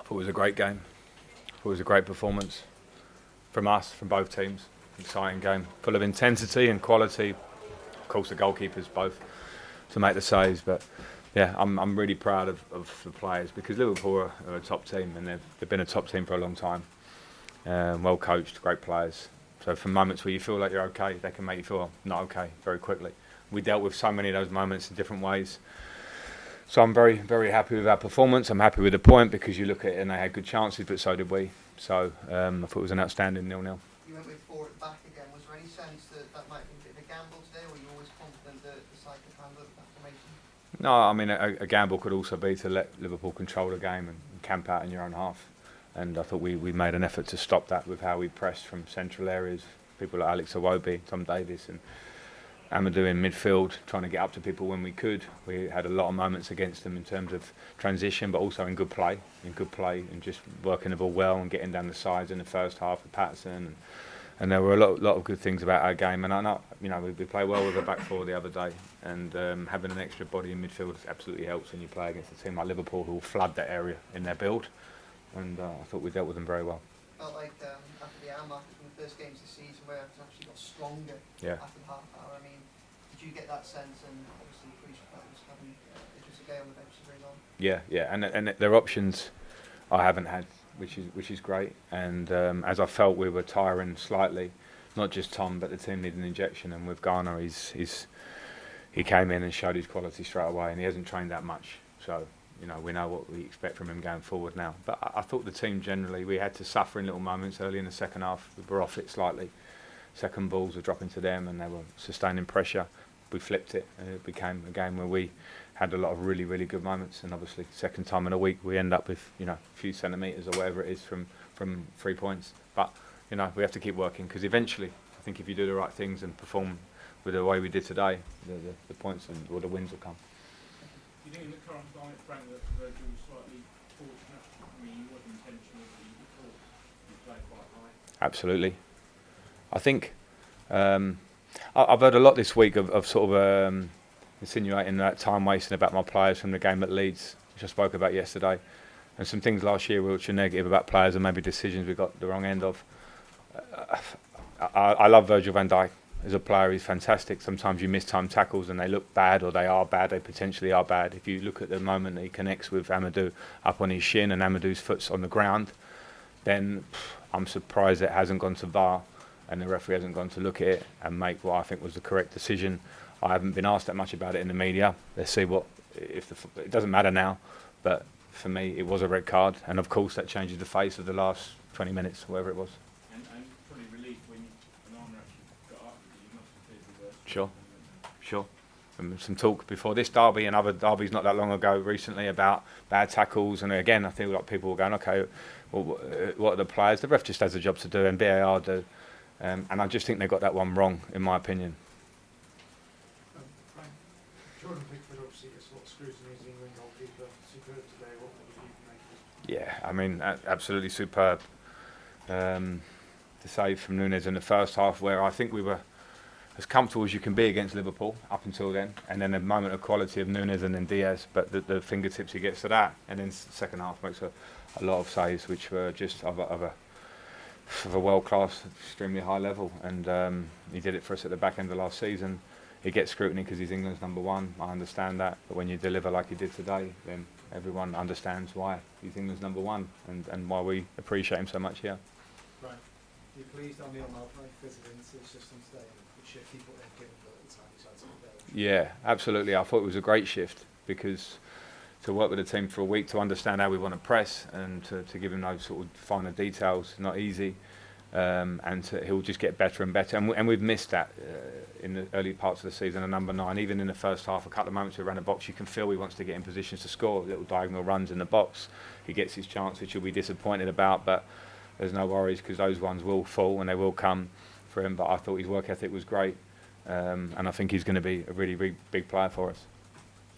I thought it was a great game. I thought it was a great performance from us, from both teams. Exciting game, full of intensity and quality. Of course, the goalkeepers both to make the saves, but yeah, I'm really proud of the players because Liverpool are a top team and they've been a top team for a long time. Well coached, great players. So from moments where you feel like you're okay, they can make you feel not okay very quickly. We dealt with so many of those moments in different ways. So I'm very, very happy with our performance. I'm happy with the point because you look at it and they had good chances, but so did we. So I thought it was an outstanding 0-0. You went with 4 at the back again. Was there any sense that might be a bit of a gamble today, or were you always confident that the side could handle it with that formation? No, I mean a gamble could also be to let Liverpool control the game and camp out in your own half. And I thought we made an effort to stop that with how we pressed from central areas. People like Alex Iwobi, Tom Davies and Amadou in midfield, trying to get up to people when we could. We had a lot of moments against them in terms of transition, but also in good play, and just working the ball well and getting down the sides in the first half with Patterson. And there were a lot of good things about our game. And I know, we played well with the back four the other day, and having an extra body in midfield absolutely helps when you play against a team like Liverpool who will flood that area in their build. And I thought we dealt with them very well. Felt like after the hour mark from the first games this season, where it actually got stronger after the half hour. I mean, did you get that sense? And obviously, pretty sure that was having Idris Gueye on the bench for very long. Yeah, and their options I haven't had, which is great. And as I felt we were tiring slightly, not just Tom, but the team needed an injection. And with Garner, he came in and showed his quality straight away, and he hasn't trained that much, so. We know what we expect from him going forward now. But I thought the team generally, we had to suffer in little moments early in the second half. We were off it slightly. Second balls were dropping to them and they were sustaining pressure. We flipped it and it became a game where we had a lot of really, really good moments. And obviously, second time in a week, we end up with, a few centimetres or whatever it is from 3 points. But, we have to keep working because eventually, I think if you do the right things and perform with the way we did today, the points or the wins will come. Do you think in the current climate, Frank, that Virgil was slightly fortunate? I mean, it wasn't intentional, but you thought you played quite high. Absolutely. I think I've heard a lot this week of sort of insinuating that time wasting about my players from the game at Leeds, which I spoke about yesterday, and some things last year which are negative about players and maybe decisions we got the wrong end of. I love Virgil van Dijk. As a player, he's fantastic. Sometimes you miss time tackles and they look bad, or they are bad. They potentially are bad. If you look at the moment that he connects with Amadou up on his shin and Amadou's foot's on the ground, then I'm surprised it hasn't gone to VAR and the referee hasn't gone to look at it and make what I think was the correct decision. I haven't been asked that much about it in the media. Let's see it doesn't matter now, but for me it was a red card, and of course that changes the face of the last 20 minutes, whatever it was. Sure. Some talk before this derby and other derbies not that long ago recently about bad tackles, and again I think a lot of people were going, okay, well, what are the players? The ref just has a job to do and VAR do, and I just think they got that one wrong in my opinion. Frank, Jordan Pickford obviously gets a lot of scrutiny as the England goalkeeper. Superb today. What did you make of it? Yeah, I mean absolutely superb. The save from Núñez in the first half, where I think we were as comfortable as you can be against Liverpool up until then, and then a moment of quality of Núñez and then Diaz, but the fingertips he gets to that, and then second half makes a lot of saves which were just of a world-class, extremely high level, and he did it for us at the back end of last season. He gets scrutiny because he's England's number one, I understand that, but when you deliver like he did today, then everyone understands why he's England's number one and why we appreciate him so much here. Right. You're pleased O'Neill Mowbray fitted into the system today? Shift people then given the time he tried to go. Yeah, absolutely. I thought it was a great shift because to work with the team for a week to understand how we want to press and to give him those sort of finer details, not easy, and he'll just get better and better. And we've missed that in the early parts of the season. A number 9, even in the first half, a couple of moments around the box, you can feel he wants to get in positions to score. Little diagonal runs in the box. He gets his chance, which he'll be disappointed about, but there's no worries because those ones will fall and they will come for him. But I thought his work ethic was great, and I think he's going to be a really, really big player for us.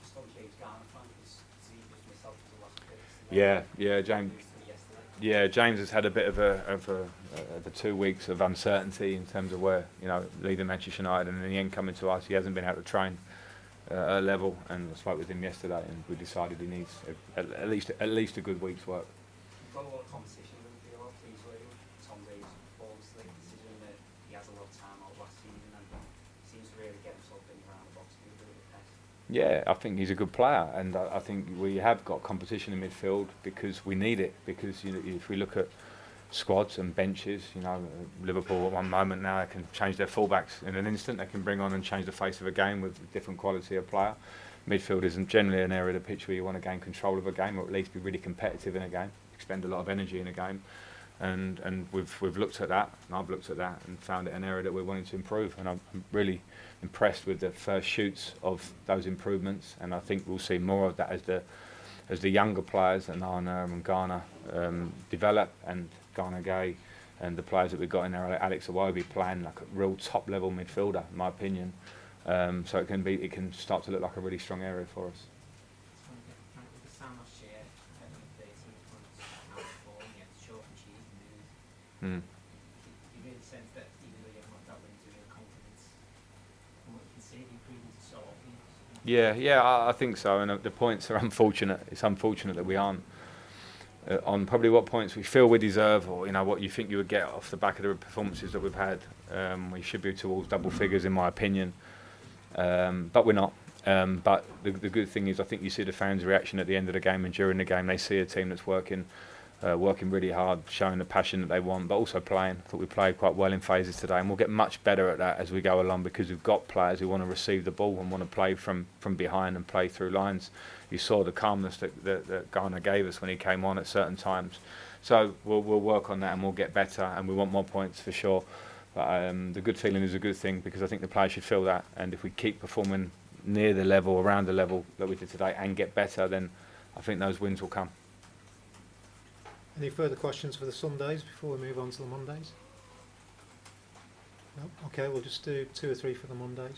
Just on James Garner, Frank, is he just missed out for the last bit? James. Yeah, James has had a bit of a 2 weeks of uncertainty in terms of where leaving Manchester United, and in the end coming to us, he hasn't been able to train at a level. And I spoke with him yesterday, and we decided he needs at least a good week's work. got a lot of competition with the lot. He's like Tom's age performance, like considering that he has a lot of time out last season and he seems to really get himself in around the box to be a bit of a test. Yeah, I think he's a good player, and I think we have got competition in midfield because we need it. Because if we look at squads and benches, Liverpool at one moment now they can change their fullbacks in an instant. They can bring on and change the face of a game with different quality of player. Midfield isn't generally an area of the pitch where you want to gain control of a game, or at least be really competitive in a game, expend a lot of energy in a game. And we've looked at that, and I've looked at that, and found it an area that we're wanting to improve. And I'm really impressed with the first shoots of those improvements, and I think we'll see more of that as the younger players, and Arna and Garner, develop, and Garner Gay, and the players that we've got in there, like Alex Iwobi, playing like a real top level midfielder, in my opinion. So it can start to look like a really strong area for us. Mm. You really sense that even though you haven't got that win to your confidence, from what you can see, the improvements are so obvious. Yeah, I think so. And the points are unfortunate. It's unfortunate that we aren't on probably what points we feel we deserve, or what you think you would get off the back of the performances that we've had. We should be towards double figures, in my opinion, but we're not. But the good thing is, I think you see the fans' reaction at the end of the game and during the game. They see a team that's working really hard, showing the passion that they want, but also playing. I thought we played quite well in phases today, and we'll get much better at that as we go along, because we've got players who want to receive the ball and want to play from behind and play through lines. You saw the calmness that Garner gave us when he came on at certain times. So we'll work on that, and we'll get better, and we want more points for sure. But the good feeling is a good thing, because I think the players should feel that, and if we keep performing near the level, around the level that we did today, and get better, then I think those wins will come. Any further questions for the Sundays before we move on to the Mondays? No? Okay, we'll just do 2 or 3 for the Mondays.